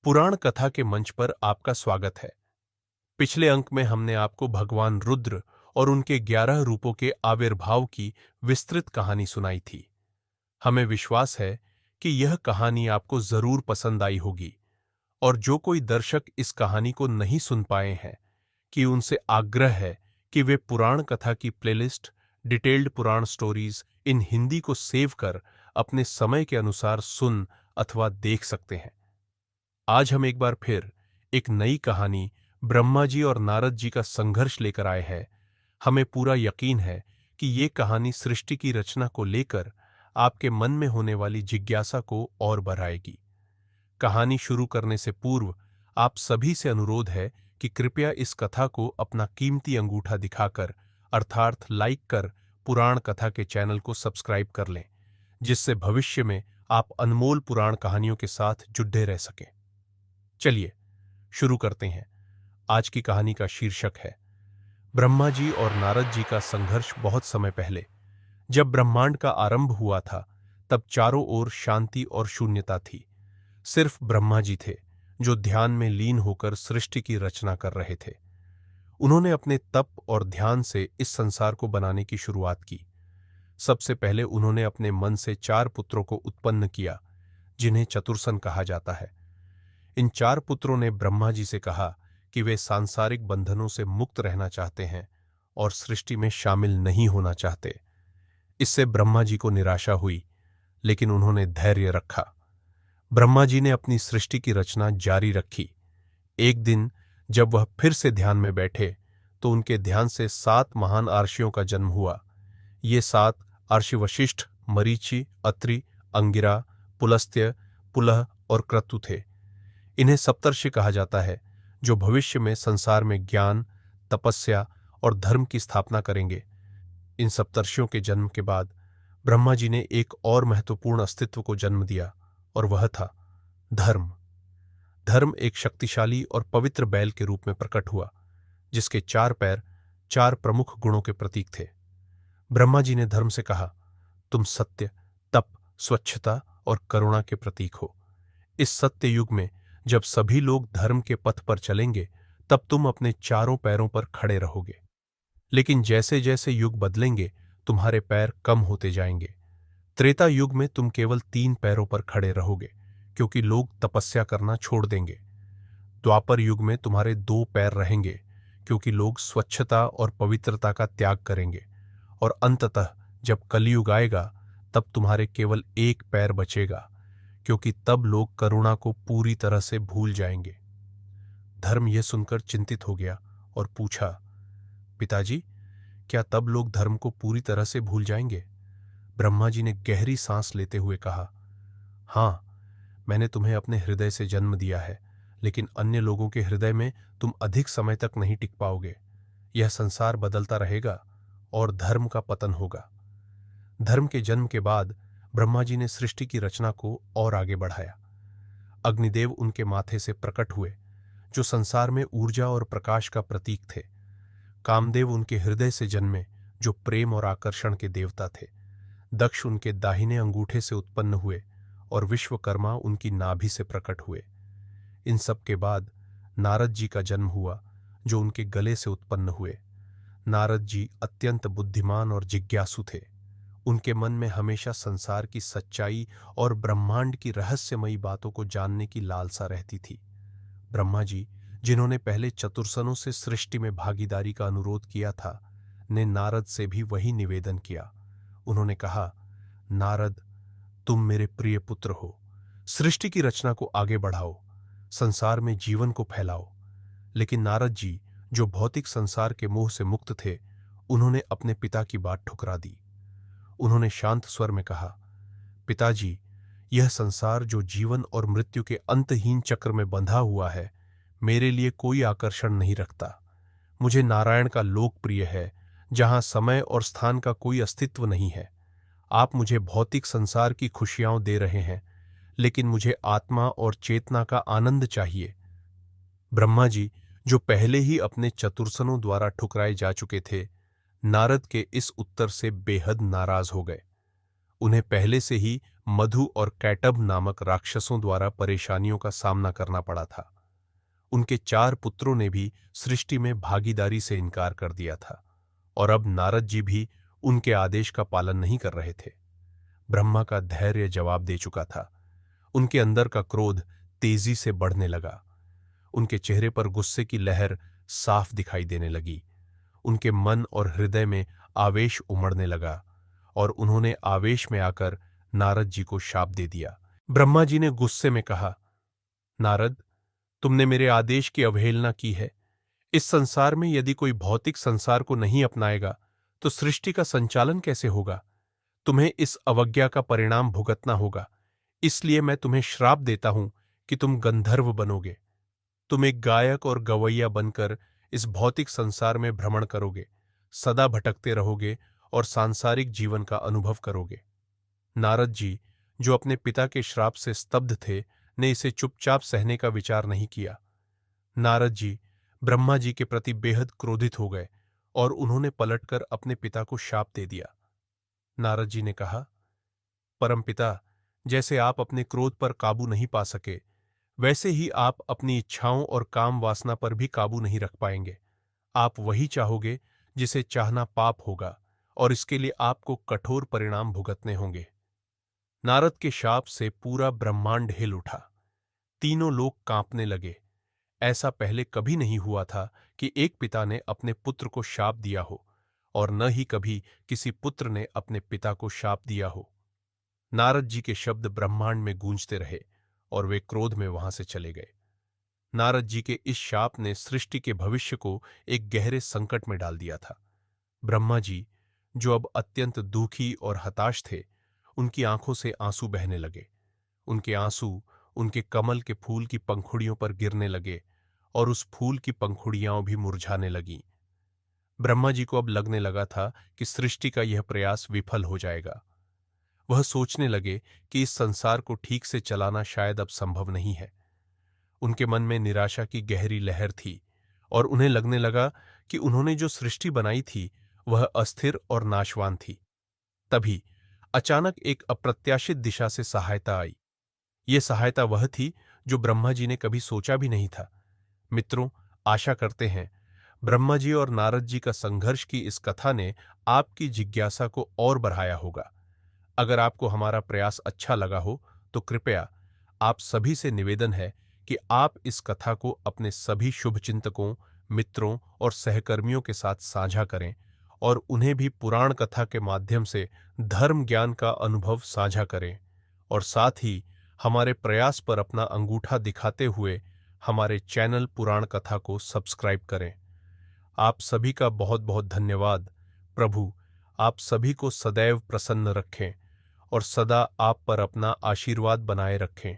पुराण कथा के मंच पर आपका स्वागत है। पिछले अंक में हमने आपको भगवान रुद्र और उनके 11 रूपों के आविर्भाव की विस्तृत कहानी सुनाई थी। हमें विश्वास है कि यह कहानी आपको जरूर पसंद आई होगी, और जो कोई दर्शक इस कहानी को नहीं सुन पाए हैं, कि उनसे आग्रह है कि वे पुराण कथा की playlist detailed Puran stories in Hindi को सेव कर अपने समय के अनुसार सुन अथवा देख सकते हैं। आज हम एक बार फिर एक नई कहानी ब्रह्मा जी और नारद जी का संघर्ष लेकर आए हैं। हमें पूरा यकीन है कि ये कहानी सृष्टि की रचना को लेकर आपके मन में होने वाली जिज्ञासा को और बढ़ाएगी। कहानी शुरू करने से पूर्व आप सभी से अनुरोध है कि कृपया इस कथा को अपना कीमती अंगूठा दिखाकर अर्थात लाइक कर पुराण कथा के चैनल को सब्सक्राइब कर लें, जिससे भविष्य में आप अनमोल पुराण कहानियों के साथ जुड़े रह सकें। चलिए शुरू करते हैं। आज की कहानी का शीर्षक है ब्रह्मा जी और नारद जी का संघर्ष। बहुत समय पहले, जब ब्रह्मांड का आरंभ हुआ था, तब चारों ओर शांति और शून्यता थी। सिर्फ ब्रह्मा जी थे जो ध्यान में लीन होकर सृष्टि की रचना कर रहे थे। उन्होंने अपने तप और ध्यान से इस संसार को बनाने की शुरुआत की। सबसे पहले उन्होंने अपने मन से 4 पुत्रों को उत्पन्न किया, जिन्हें चतुर्सन कहा जाता है। इन 4 पुत्रों ने ब्रह्मा जी से कहा कि वे सांसारिक बंधनों से मुक्त रहना चाहते हैं और सृष्टि में शामिल नहीं होना चाहते। इससे ब्रह्मा जी को निराशा हुई, लेकिन उन्होंने धैर्य रखा। ब्रह्मा जी ने अपनी सृष्टि की रचना जारी रखी। एक दिन जब वह फिर से ध्यान में बैठे, तो उनके ध्यान से 7 महान आर्षियों का जन्म हुआ। ये 7 आर्षि वशिष्ठ, मरीचि, अत्रि, अंगिरा, पुलस्त्य, पुलह और क्रतु थे। इन्हें सप्तर्षि कहा जाता है, जो भविष्य में संसार में ज्ञान, तपस्या और धर्म की स्थापना करेंगे। इन सप्तर्षियों के जन्म के बाद ब्रह्मा जी ने एक और महत्वपूर्ण अस्तित्व को जन्म दिया, और वह था धर्म। धर्म एक शक्तिशाली और पवित्र बैल के रूप में प्रकट हुआ, जिसके 4 पैर 4 प्रमुख गुणों के प्रतीक थे। ब्रह्मा जी ने धर्म से कहा, तुम सत्य, तप, स्वच्छता और करुणा के प्रतीक हो। इस सत्य युग में जब सभी लोग धर्म के पथ पर चलेंगे, तब तुम अपने चारों पैरों पर खड़े रहोगे। लेकिन जैसे जैसे युग बदलेंगे, तुम्हारे पैर कम होते जाएंगे। त्रेता युग में तुम केवल 3 पैरों पर खड़े रहोगे, क्योंकि लोग तपस्या करना छोड़ देंगे। द्वापर युग में तुम्हारे 2 पैर रहेंगे, क्योंकि लोग स्वच्छता और पवित्रता का त्याग करेंगे। और अंततः जब कलयुग आएगा, तब तुम्हारे केवल 1 पैर बचेगा, क्योंकि तब लोग करुणा को पूरी तरह से भूल जाएंगे। धर्म यह सुनकर चिंतित हो गया और पूछा, पिताजी, क्या तब लोग धर्म को पूरी तरह से भूल जाएंगे? ब्रह्मा जी ने गहरी सांस लेते हुए कहा, हाँ, मैंने तुम्हें अपने हृदय से जन्म दिया है, लेकिन अन्य लोगों के हृदय में तुम अधिक समय तक नहीं टिक पाओगे। यह संसार बदलता रहेगा और धर्म का पतन होगा। धर्म के जन्म के बाद ब्रह्मा जी ने सृष्टि की रचना को और आगे बढ़ाया। अग्निदेव उनके माथे से प्रकट हुए, जो संसार में ऊर्जा और प्रकाश का प्रतीक थे। कामदेव उनके हृदय से जन्मे, जो प्रेम और आकर्षण के देवता थे। दक्ष उनके दाहिने अंगूठे से उत्पन्न हुए, और विश्वकर्मा उनकी नाभि से प्रकट हुए। इन सब के बाद नारद जी का जन्म हुआ, जो उनके गले से उत्पन्न हुए। नारद जी अत्यंत बुद्धिमान और जिज्ञासु थे। उनके मन में हमेशा संसार की सच्चाई और ब्रह्मांड की रहस्यमयी बातों को जानने की लालसा रहती थी। ब्रह्मा जी, जिन्होंने पहले चतुर्सनों से सृष्टि में भागीदारी का अनुरोध किया था, ने नारद से भी वही निवेदन किया। उन्होंने कहा, नारद, तुम मेरे प्रिय पुत्र हो। सृष्टि की रचना को आगे बढ़ाओ, संसार में जीवन को फैलाओ। लेकिन नारद जी, जो भौतिक संसार के मोह से मुक्त थे, उन्होंने अपने पिता की बात ठुकरा दी। उन्होंने शांत स्वर में कहा, पिताजी, यह संसार जो जीवन और मृत्यु के अंतहीन चक्र में बंधा हुआ है, मेरे लिए कोई आकर्षण नहीं रखता। मुझे नारायण का लोक प्रिय है, जहां समय और स्थान का कोई अस्तित्व नहीं है। आप मुझे भौतिक संसार की खुशियां दे रहे हैं, लेकिन मुझे आत्मा और चेतना का आनंद चाहिए। ब्रह्मा जी, जो पहले ही अपने चतुर्सनों द्वारा ठुकराए जा चुके थे, नारद के इस उत्तर से बेहद नाराज हो गए। उन्हें पहले से ही मधु और कैटभ नामक राक्षसों द्वारा परेशानियों का सामना करना पड़ा था। उनके 4 पुत्रों ने भी सृष्टि में भागीदारी से इनकार कर दिया था और अब नारद जी भी उनके आदेश का पालन नहीं कर रहे थे। ब्रह्मा का धैर्य जवाब दे चुका था। उनके अंदर का क्रोध तेजी से बढ़ने लगा। उनके चेहरे पर गुस्से की लहर साफ दिखाई देने लगी। उनके मन और हृदय में आवेश उमड़ने लगा और उन्होंने आवेश में आकर नारद जी को शाप दे दिया। ब्रह्मा जी ने गुस्से में कहा, नारद, तुमने मेरे आदेश की अवहेलना की है। इस संसार में यदि कोई भौतिक संसार को नहीं अपनाएगा तो सृष्टि का संचालन कैसे होगा? तुम्हें इस अवज्ञा का परिणाम भुगतना होगा। इसलिए मैं तुम्हें श्राप देता हूं कि तुम गंधर्व बनोगे। तुम एक गायक और गवैया बनकर इस भौतिक संसार में भ्रमण करोगे, सदा भटकते रहोगे और सांसारिक जीवन का अनुभव करोगे। नारद जी, जो अपने पिता के श्राप से स्तब्ध थे, ने इसे चुपचाप सहने का विचार नहीं किया। नारद जी ब्रह्मा जी के प्रति बेहद क्रोधित हो गए और उन्होंने पलटकर अपने पिता को शाप दे दिया। नारद जी ने कहा, परमपिता, जैसे आप अपने क्रोध पर काबू नहीं पा सके, वैसे ही आप अपनी इच्छाओं और काम वासना पर भी काबू नहीं रख पाएंगे। आप वही चाहोगे जिसे चाहना पाप होगा और इसके लिए आपको कठोर परिणाम भुगतने होंगे। नारद के शाप से पूरा ब्रह्मांड हिल उठा। तीनों लोग कांपने लगे। ऐसा पहले कभी नहीं हुआ था कि एक पिता ने अपने पुत्र को शाप दिया हो और न ही कभी किसी पुत्र ने अपने पिता को शाप दिया हो। नारद जी के शब्द ब्रह्मांड में गूंजते रहे और वे क्रोध में वहां से चले गए। नारद जी के इस शाप ने सृष्टि के भविष्य को एक गहरे संकट में डाल दिया था। ब्रह्मा जी, जो अब अत्यंत दुखी और हताश थे, उनकी आंखों से आंसू बहने लगे। उनके आंसू उनके कमल के फूल की पंखुड़ियों पर गिरने लगे और उस फूल की पंखुड़ियां भी मुरझाने लगीं। ब्रह्मा जी को अब लगने लगा था कि सृष्टि का यह प्रयास विफल हो जाएगा। वह सोचने लगे कि इस संसार को ठीक से चलाना शायद अब संभव नहीं है। उनके मन में निराशा की गहरी लहर थी और उन्हें लगने लगा कि उन्होंने जो सृष्टि बनाई थी वह अस्थिर और नाशवान थी। तभी अचानक एक अप्रत्याशित दिशा से सहायता आई। ये सहायता वह थी जो ब्रह्मा जी ने कभी सोचा भी नहीं था। मित्रों, आशा करते हैं ब्रह्मा जी और नारद जी का संघर्ष की इस कथा ने आपकी जिज्ञासा को और बढ़ाया होगा। अगर आपको हमारा प्रयास अच्छा लगा हो तो कृपया आप सभी से निवेदन है कि आप इस कथा को अपने सभी शुभचिंतकों, मित्रों और सहकर्मियों के साथ साझा करें और उन्हें भी पुराण कथा के माध्यम से धर्म ज्ञान का अनुभव साझा करें और साथ ही हमारे प्रयास पर अपना अंगूठा दिखाते हुए हमारे चैनल पुराण कथा को सब्सक्राइब करें। आप सभी का बहुत बहुत धन्यवाद। प्रभु आप सभी को सदैव प्रसन्न रखें और सदा आप पर अपना आशीर्वाद बनाए रखें।